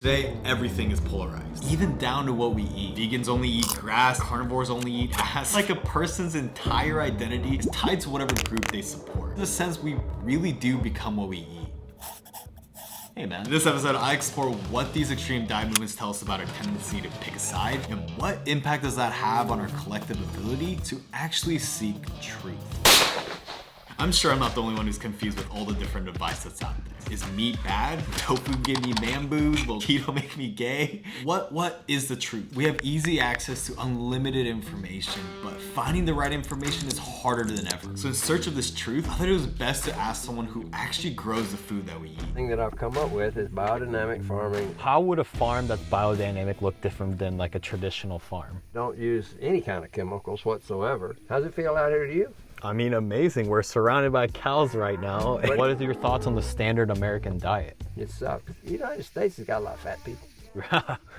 Today, everything is polarized, even down to what we eat. Vegans only eat grass, carnivores only eat ass. Like a person's entire identity is tied to whatever group they support. In a sense, we really do become what we eat. Hey man, in this episode, I explore what these extreme diet movements tell us about our tendency to pick a side, and what impact does that have on our collective ability to actually seek truth. I'm sure I'm not the only one who's confused with all the different advice that's out there. Is meat bad? Tofu give me man boobs? Will keto make me gay? What is the truth? We have easy access to unlimited information, but finding the right information is harder than ever. So in search of this truth, I thought it was best to ask someone who actually grows the food that we eat. The thing that I've come up with is biodynamic farming. How would a farm that's biodynamic look different than like a traditional farm? Don't use any kind of chemicals whatsoever. How's it feel out here to you? I mean, amazing. We're surrounded by cows right now. What are your thoughts on the standard American diet? It sucks. The United States has got a lot of fat people.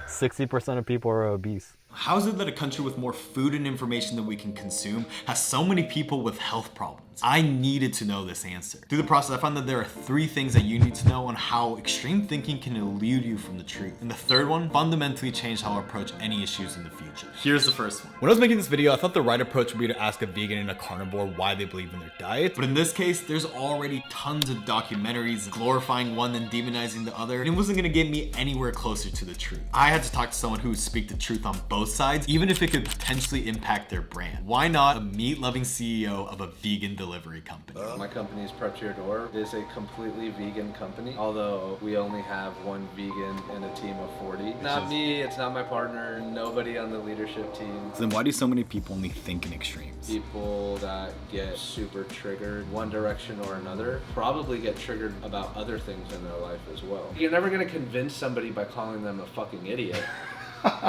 60% of people are obese. How is it that a country with more food and information than we can consume has so many people with health problems? I needed to know this answer. Through the process, I found that there are 3 things that you need to know on how extreme thinking can elude you from the truth. And the third one fundamentally changed how I approach any issues in the future. Here's the first one. When I was making this video, I thought the right approach would be to ask a vegan and a carnivore why they believe in their diet. But in this case, there's already tons of documentaries glorifying one and demonizing the other, and it wasn't gonna get me anywhere closer to the truth. I had to talk to someone who would speak the truth on both sides, even if it could potentially impact their brand. Why not a meat-loving CEO of a vegan delivery company? My company is Prep to Your Door. It is a completely vegan company, although we only have 1 vegan and a team of 40. Not me, it's not my partner, nobody on the leadership team. So then why do so many people only think in extremes? People that get super triggered one direction or another probably get triggered about other things in their life as well. You're never gonna convince somebody by calling them a fucking idiot.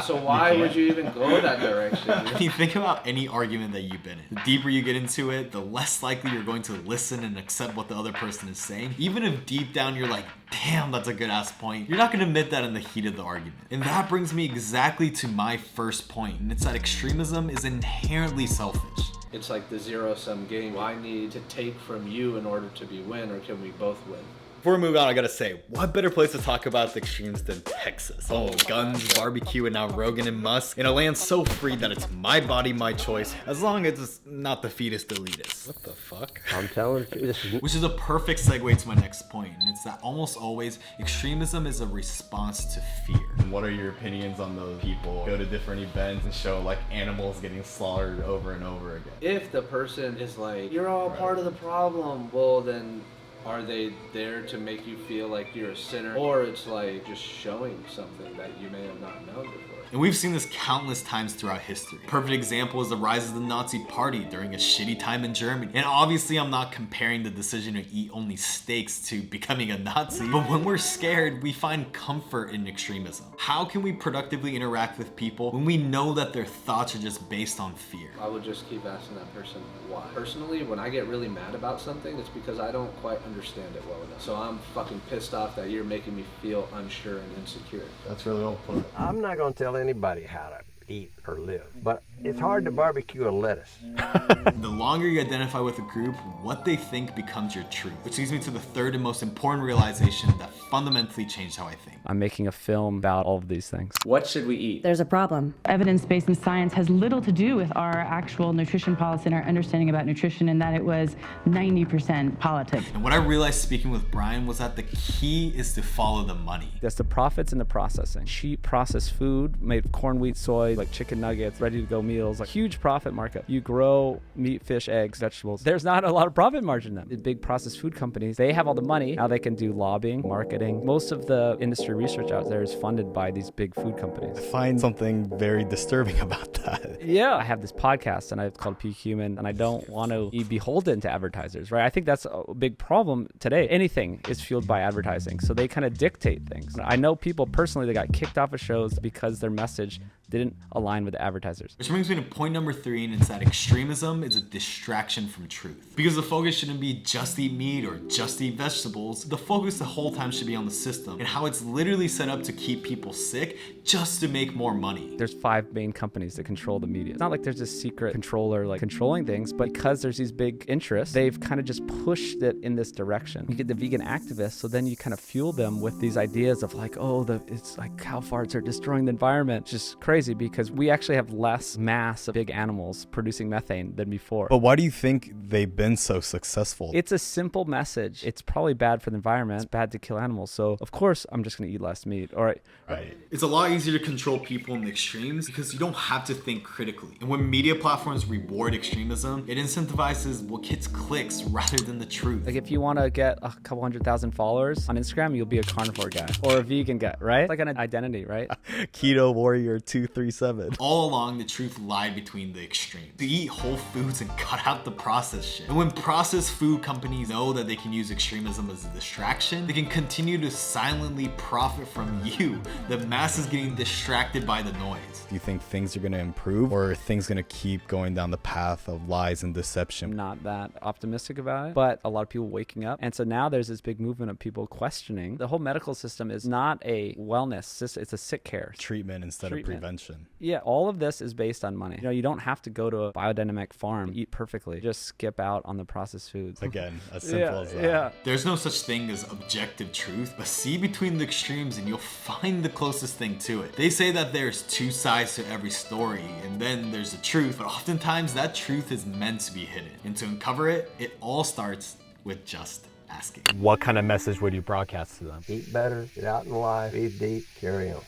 So why would you even go that direction? When you think about any argument that you've been in, the deeper you get into it, the less likely you're going to listen and accept what the other person is saying. Even if deep down you're like, damn, that's a good ass point, you're not gonna admit that in the heat of the argument. And that brings me exactly to my first point, and it's that extremism is inherently selfish. It's like the zero-sum game. I need to take from you in order to be win, or can we both win? Before we move on, I gotta say, what better place to talk about the extremes than Texas? Oh, guns, barbecue, and now Rogan and Musk in a land so free that it's my body, my choice, as long as it's not the fetus elitist. What the fuck? I'm telling you, this is... Which is a perfect segue to my next point, and it's that almost always extremism is a response to fear. What are your opinions on those people go to different events and show like animals getting slaughtered over and over again? If the person is like, you're all part of the problem, well then, are they there to make you feel like you're a sinner? Or it's like just showing something that you may have not known before. And we've seen this countless times throughout history. Perfect example is the rise of the Nazi Party during a shitty time in Germany. And obviously I'm not comparing the decision to eat only steaks to becoming a Nazi, but when we're scared, we find comfort in extremism. How can we productively interact with people when we know that their thoughts are just based on fear? I would just keep asking that person why. Personally, when I get really mad about something, it's because I don't quite understand it well enough. So I'm fucking pissed off that you're making me feel unsure and insecure. That's really well put. I'm not going to tell anybody how to eat or live, but it's hard to barbecue a lettuce. The longer you identify with a group, what they think becomes your truth. Which leads me to the third and most important realization that fundamentally changed how I think. I'm making a film about all of these things. What should we eat? There's a problem. Evidence-based in science has little to do with our actual nutrition policy and our understanding about nutrition, and that it was 90% politics. And what I realized speaking with Brian was that the key is to follow the money. That's the profits in the processing. Cheap processed food made of corn, wheat, soy, like chicken nuggets, ready-to-go meals, like huge profit markup. You grow meat, fish, eggs, vegetables. There's not a lot of profit margin in them. The big processed food companies, they have all the money. Now they can do lobbying, marketing. Most of the industry research out there is funded by these big food companies. I find something very disturbing about that. Yeah, I have this podcast and it's called Peak Human, and I don't want to be beholden to advertisers, right? I think that's a big problem today. Anything is fueled by advertising, so they kind of dictate things. I know people personally that got kicked off of shows because their message didn't align with the advertisers. Which brings me to point number 3, and it's that extremism is a distraction from truth. Because the focus shouldn't be just eat meat or just eat vegetables. The focus the whole time should be on the system and how it's literally set up to keep people sick just to make more money. There's 5 main companies that control the media. It's not like there's a secret controller like controlling things, but because there's these big interests, they've kind of just pushed it in this direction. You get the vegan activists, so then you kind of fuel them with these ideas of like, oh, it's like cow farts are destroying the environment. It's just crazy because we actually have less mass of big animals producing methane than before. But why do you think they've been so successful? It's a simple message. It's probably bad for the environment. It's bad to kill animals. So of course I'm just going to eat less meat. All right. Right. It's a lot easier to control people in the extremes because you don't have to think critically. And when media platforms reward extremism, it incentivizes what gets clicks rather than the truth. Like if you want to get a couple 100,000 followers on Instagram, you'll be a carnivore guy or a vegan guy, right? It's like an identity, right? Keto Warrior 237. All along, the truth lied between the extremes. To eat whole foods and cut out the processed shit. And when processed food companies know that they can use extremism as a distraction, they can continue to silently profit from you, the masses getting distracted by the noise. Do you think things are going to improve, or are things going to keep going down the path of lies and deception? I'm not that optimistic about it, but a lot of people waking up. And so now there's this big movement of people questioning. The whole medical system is not a wellness system, it's a sick care. Treatment instead of prevention. Yeah, all of this is based on money. You know, you don't have to go to a biodynamic farm, eat perfectly. Just skip out on the processed foods. Again, as simple as that. Yeah. There's no such thing as objective truth, but see between the extremes and you'll find the closest thing to it. They say that there's 2 sides to every story, and then there's the truth, but oftentimes that truth is meant to be hidden. And to uncover it, it all starts with just asking. What kind of message would you broadcast to them? Eat better, get out in life, eat deep, carry on.